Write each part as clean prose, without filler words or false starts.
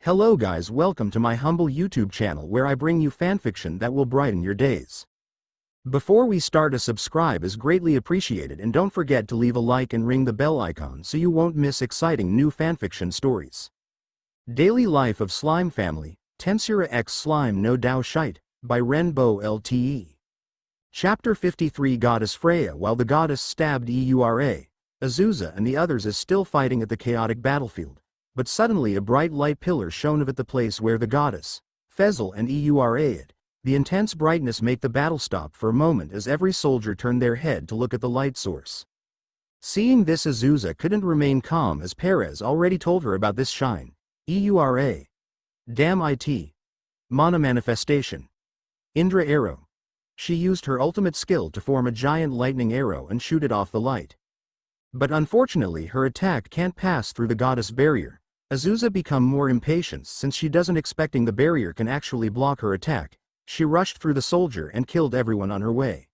Hello guys, welcome to my humble YouTube channel where I bring you fanfiction that will brighten your days. Before we start, a subscribe is greatly appreciated, and don't forget to leave a like and ring the bell icon so you won't miss exciting new fanfiction stories. Daily Life of Slime Family, Tensura X Slime no taoshite, by RenBowLTE. Chapter 53. Goddess Freya. While the goddess stabbed Eura, Azusa and the others is still fighting at the chaotic battlefield, but suddenly a bright light pillar shone at the place where the goddess, Fezzle and Eura. The intense brightness make the battle stop for a moment as every soldier turned their head to look at the light source. Seeing this, Azusa couldn't remain calm as Perez already told her about this shine. Eura. Damn it. Mana manifestation. Indra arrow. She used her ultimate skill to form a giant lightning arrow and shoot it off the light. But unfortunately her attack can't pass through the goddess barrier. Azusa become more impatient since she doesn't expecting the barrier can actually block her attack. She rushed through the soldier and killed everyone on her way.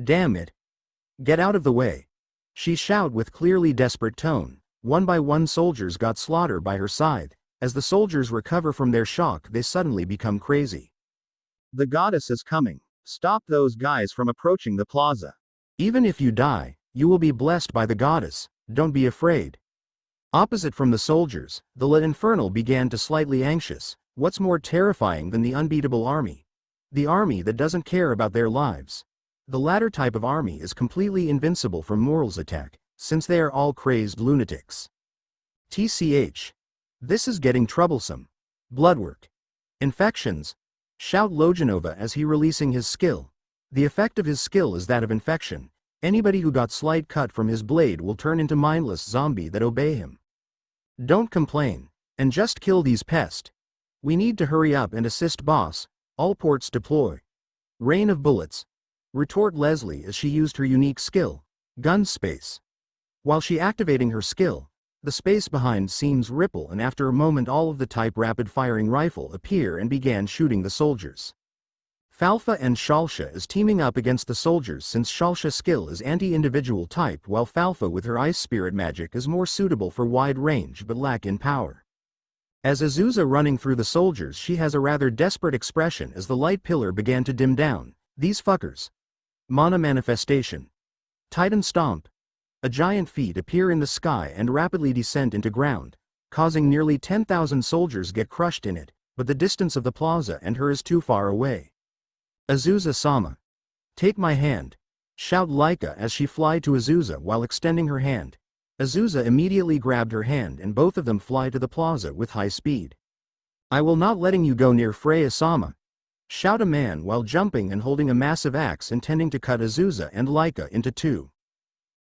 Damn it. Get out of the way. She shouted with clearly desperate tone. One by one soldiers got slaughtered by her side. As the soldiers recover from their shock, they suddenly become crazy. The goddess is coming. Stop those guys from approaching the plaza. Even if you die, you will be blessed by the goddess, don't be afraid. Opposite from the soldiers, the La Infernal began to slightly anxious. What's more terrifying than the unbeatable army? The army that doesn't care about their lives. The latter type of army is completely invincible from morals attack, since they are all crazed lunatics. TCH. This is getting troublesome. Bloodwork. Infections. Shout Lojanova as he releasing his skill. The effect of his skill is that of infection. Anybody who got slight cut from his blade will turn into mindless zombie that obey him. Don't complain, and just kill these pests. We need to hurry up and assist boss. All ports deploy. Rain of bullets. Retort Leslie as she used her unique skill, gun space. While she activating her skill, the space behind seems ripple, and after a moment all of the type rapid firing rifle appear and began shooting the soldiers. Falfa and Shalsha is teaming up against the soldiers since Shalsha's skill is anti-individual type while Falfa with her ice spirit magic is more suitable for wide range but lack in power. As Azusa running through the soldiers, she has a rather desperate expression as the light pillar began to dim down. These fuckers. Mana manifestation. Titan stomp. A giant feet appear in the sky and rapidly descend into ground, causing nearly 10,000 soldiers get crushed in it, but the distance of the plaza and her is too far away. Azusa-sama. Take my hand. Shout Laika as she fly to Azusa while extending her hand. Azusa immediately grabbed her hand and both of them fly to the plaza with high speed. I will not letting you go near Freya-sama. Shout a man while jumping and holding a massive axe intending to cut Azusa and Laika into two.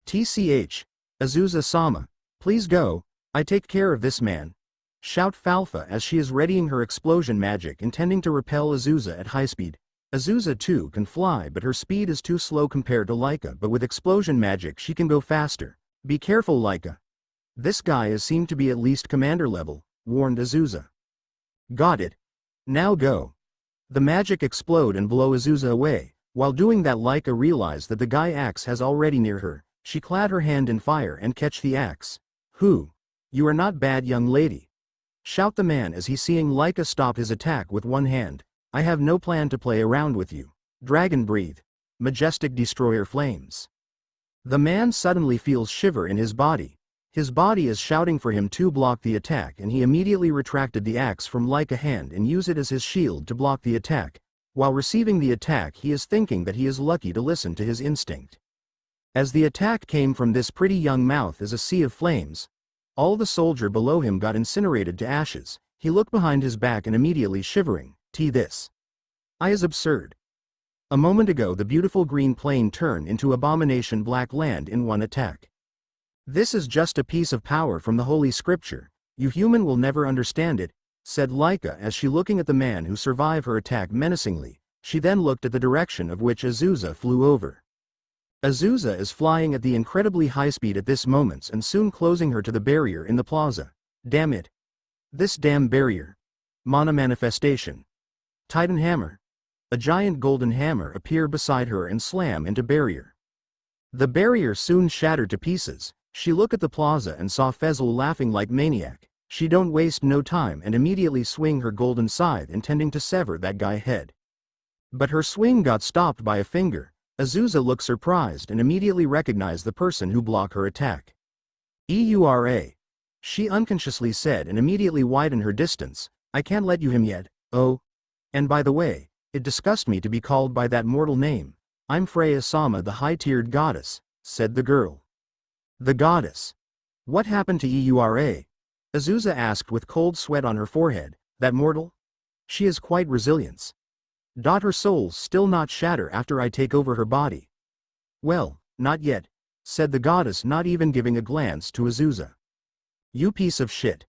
TCH. Azusa-sama. Please go, I take care of this man. Shout Falfa as she is readying her explosion magic intending to repel Azusa at high speed. Azusa too can fly but her speed is too slow compared to Laika, but with explosion magic she can go faster. Be careful Laika. This guy is seemed to be at least commander level, warned Azusa. Got it. Now go. The magic explode and blow Azusa away. While doing that, Laika realized that the guy axe has already near her. She clad her hand in fire and catch the axe. Who? You are not bad young lady. Shout the man as he seeing Laika stop his attack with one hand. I have no plan to play around with you. Dragon breathe. Majestic destroyer flames. The man suddenly feels shiver in his body. His body is shouting for him to block the attack, and he immediately retracted the axe from Laika hand and used it as his shield to block the attack. While receiving the attack, he is thinking that he is lucky to listen to his instinct. As the attack came from this pretty young mouth as a sea of flames, all the soldier below him got incinerated to ashes. He looked behind his back and immediately shivering. This is absurd. A moment ago the beautiful green plain turned into abomination black land in one attack. This is just a piece of power from the holy scripture. You human will never understand it, said Laika as she looking at the man who survived her attack menacingly. She then looked at the direction of which Azusa flew over. Azusa is flying at the incredibly high speed at this moment and soon closing her to the barrier in the plaza. Damn it. This damn barrier. Mana manifestation. Titan hammer. A giant golden hammer appear beside her and slam into barrier. The barrier soon shattered to pieces. She looked at the plaza and saw Fezzle laughing like maniac. She don't waste no time and immediately swing her golden scythe intending to sever that guy head. But her swing got stopped by a finger. Azusa looked surprised and immediately recognized the person who blocked her attack. "Eura," she unconsciously said and immediately widened her distance. "I can't let you him yet, oh. And by the way, it disgusts me to be called by that mortal name. I'm Freya-sama the high-tiered goddess," said the girl. "The goddess? What happened to Eura?" Azusa asked with cold sweat on her forehead. "That mortal? She is quite resilient. Her soul still not shatter after I take over her body." "Well, not yet," said the goddess not even giving a glance to Azusa. "You piece of shit!"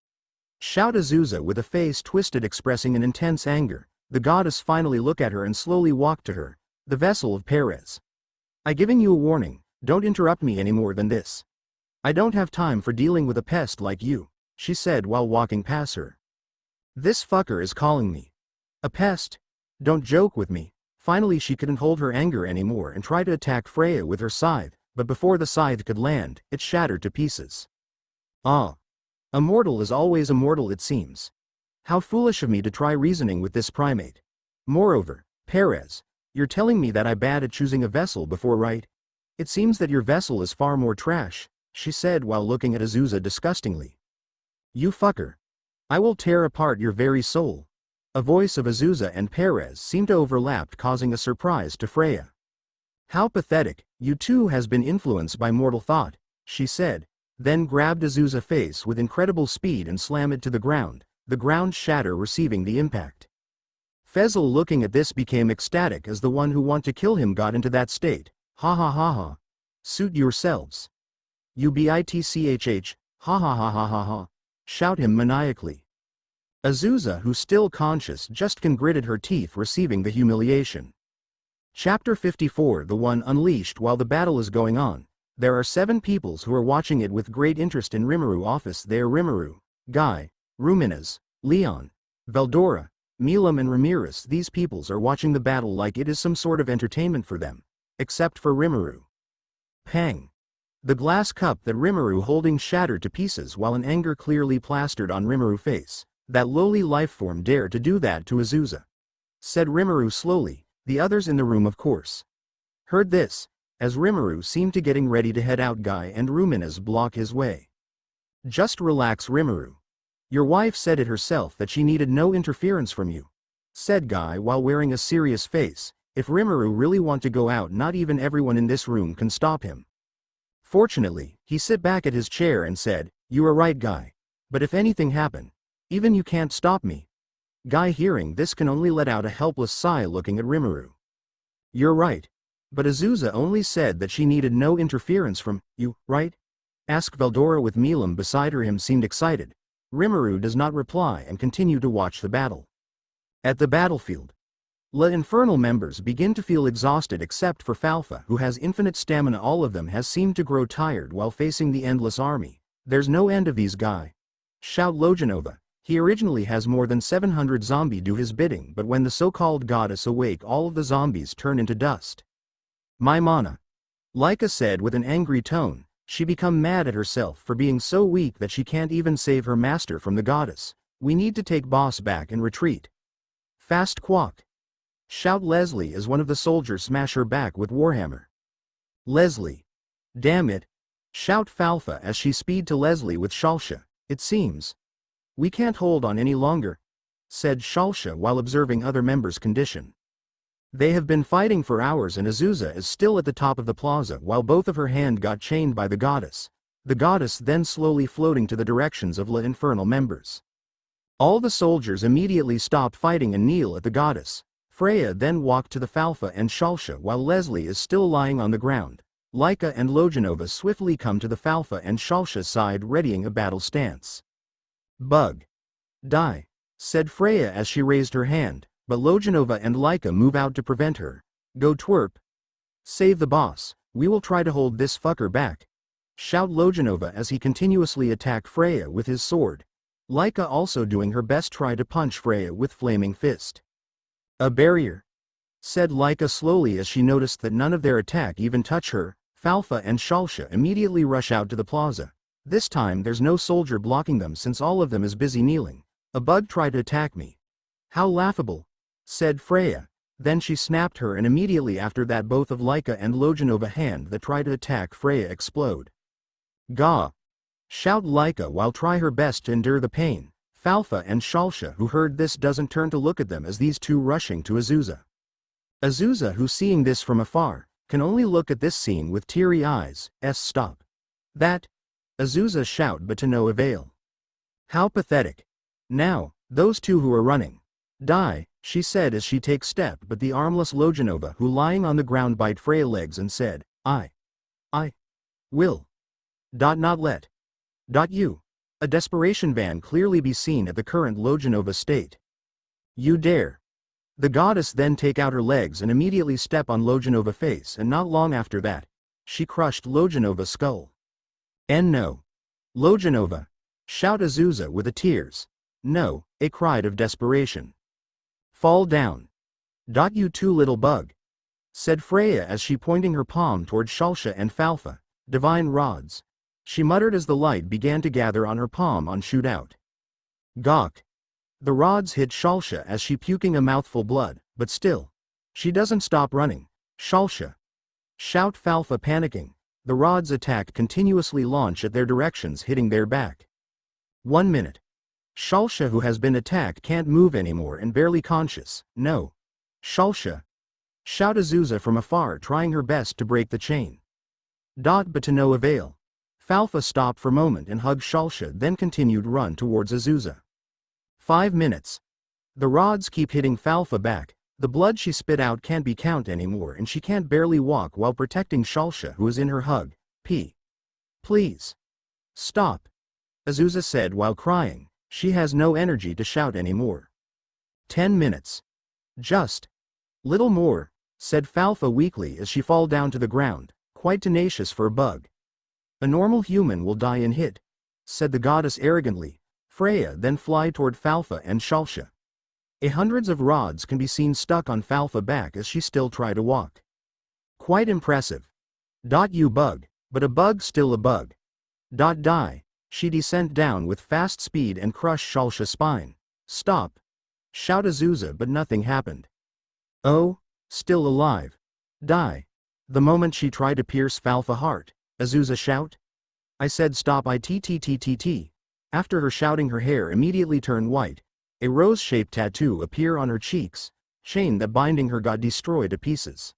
shout Azusa with a face twisted expressing an intense anger. The goddess finally looked at her and slowly walked to her. "The vessel of Perez. I giving you a warning, don't interrupt me any more than this. I don't have time for dealing with a pest like you," she said while walking past her. "This fucker is calling me a pest? Don't joke with me." Finally she couldn't hold her anger anymore and tried to attack Freya with her scythe, but before the scythe could land, it shattered to pieces. "Ah. A mortal is always a mortal it seems. How foolish of me to try reasoning with this primate. Moreover, Perez, you're telling me that I'm bad at choosing a vessel before, right? It seems that your vessel is far more trash," she said while looking at Azusa disgustingly. "You fucker. I will tear apart your very soul." A voice of Azusa and Perez seemed to overlap, causing a surprise to Freya. "How pathetic, you too has been influenced by mortal thought," she said, then grabbed Azusa's face with incredible speed and slammed it to the ground shatter receiving the impact. Fezzel looking at this became ecstatic as the one who want to kill him got into that state. "Ha ha ha ha. Suit yourselves. You bitchh, ha ha ha ha ha ha," shout him maniacally. Azusa, who still conscious, just gritted her teeth receiving the humiliation. Chapter 54 The One Unleashed. While the battle is going on, there are 7 peoples who are watching it with great interest in Rimuru office. They are Rimuru, Guy, Ruminez, Leon, Veldora, Milam and Ramirez. These peoples are watching the battle like it is some sort of entertainment for them. Except for Rimuru. Pang. The glass cup that Rimuru holding shattered to pieces while an anger clearly plastered on Rimuru's face. "That lowly lifeform dared to do that to Azusa," said Rimuru slowly. The others in the room of course heard this, as Rimuru seemed to getting ready to head out. Guy and Ruminez block his way. "Just relax, Rimuru. Your wife said it herself that she needed no interference from you," said Guy while wearing a serious face. "If Rimuru really want to go out, not even everyone in this room can stop him." Fortunately, he sit back at his chair and said, "You are right, Guy. But if anything happen, even you can't stop me." Guy hearing this can only let out a helpless sigh looking at Rimuru. "You're right. But Azusa only said that she needed no interference from you, right?" asked Veldora with Milam beside her. Him seemed excited. Rimuru does not reply and continue to watch the battle. At the battlefield, La Infernal members begin to feel exhausted except for Falfa, who has infinite stamina. All of them has seemed to grow tired while facing the endless army. "There's no end of these guy," shout Lojanova. He originally has more than 700 zombies do his bidding, but when the so-called goddess awake, all of the zombies turn into dust. "My mana," Laika said with an angry tone. She become mad at herself for being so weak that she can't even save her master from the goddess. "We need to take boss back and retreat. Fast quack," shout Leslie as one of the soldiers smash her back with Warhammer. "Leslie. Damn it," shout Falfa as she speed to Leslie with Shalsha. "It seems we can't hold on any longer," said Shalsha while observing other members' condition. They have been fighting for hours and Azusa is still at the top of the plaza while both of her hand got chained by the goddess. The goddess then slowly floating to the directions of La Infernal members. All the soldiers immediately stopped fighting and kneel at the goddess. Freya then walked to the Falfa and Shalsha while Leslie is still lying on the ground. Laika and Lojanova swiftly come to the Falfa and Shalsha's side readying a battle stance. "Bug. Die," said Freya as she raised her hand. But Lojanova and Laika move out to prevent her. "Go twerp. Save the boss. We will try to hold this fucker back," shout Lojanova as he continuously attacked Freya with his sword. Laika also doing her best try to punch Freya with flaming fist. "A barrier," said Laika slowly as she noticed that none of their attack even touch her. Falfa and Shalsha immediately rush out to the plaza. This time there's no soldier blocking them since all of them is busy kneeling. A bug tried to attack me. How laughable, said Freya. Then she snapped her and immediately after that both of Laika and Lojanova hand that tried to attack Freya explode. Gah! Shout Laika while try her best to endure the pain. Falfa and Shalsha who heard this doesn't turn to look at them as these two rushing to Azusa. Azusa who seeing this from afar, can only look at this scene with teary eyes. Stop. That. Azusa shout but to no avail. How pathetic. Now, those two who are running. Die, she said as she takes step but the armless Lojanova who lying on the ground bite Freya legs and said, I will. Not let. You. A desperation van clearly be seen at the current Lojanova state. You dare. The goddess then take out her legs and immediately step on Lojanova face and not long after that, she crushed Lojanova's skull. No. Lojanova. Shout Azusa with the tears. No, a cry of desperation. Fall down. You two little bug. Said Freya as she pointing her palm toward Shalsha and Falfa, divine rods. She muttered as the light began to gather on her palm on shoot out. Gawk. The rods hit Shalsha as she puking a mouthful blood, but still. She doesn't stop running. Shalsha. Shout Falfa panicking. The rods attack continuously launch at their directions hitting their back. 1 minute. Shalsha who has been attacked can't move anymore and barely conscious. No. Shalsha. Shout Azusa from afar trying her best to break the chain. But to no avail. Falfa stopped for a moment and hugged Shalsha then continued run towards Azusa. 5 minutes. The rods keep hitting Falfa back, the blood she spit out can't be count anymore and she can't barely walk while protecting Shalsha who is in her hug. Please. Stop. Azusa said while crying, she has no energy to shout anymore. 10 minutes. Just. Little more, said Falfa weakly as she fall down to the ground, quite tenacious for a bug. A normal human will die in hit, said the goddess arrogantly. Freya then fly toward Falfa and Shalsha. Hundreds of rods can be seen stuck on Falfa back as she still try to walk. Quite impressive. You bug, but a bug still a bug. Die. She descent down with fast speed and crush Shalsha's spine. Stop. Shout Azusa but nothing happened. Oh, still alive. Die. The moment she tried to pierce Falfa heart, Azusa shout. I said stop ittt. After her shouting her hair immediately turn white. A rose-shaped tattoo appear on her cheeks. Chain that binding her got destroyed to pieces.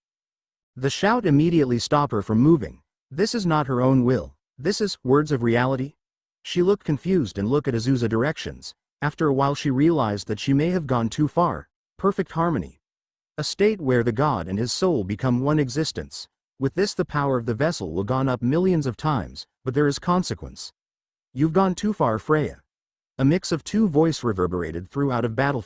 The shout immediately stop her from moving. This is not her own will. This is words of reality. She looked confused and looked at Azusa directions. After a while she realized that she may have gone too far. Perfect harmony. A state where the god and his soul become one existence. With this the power of the vessel will gone up millions of times, but there is consequence. You've gone too far Freya. A mix of two voice reverberated throughout of battlefield.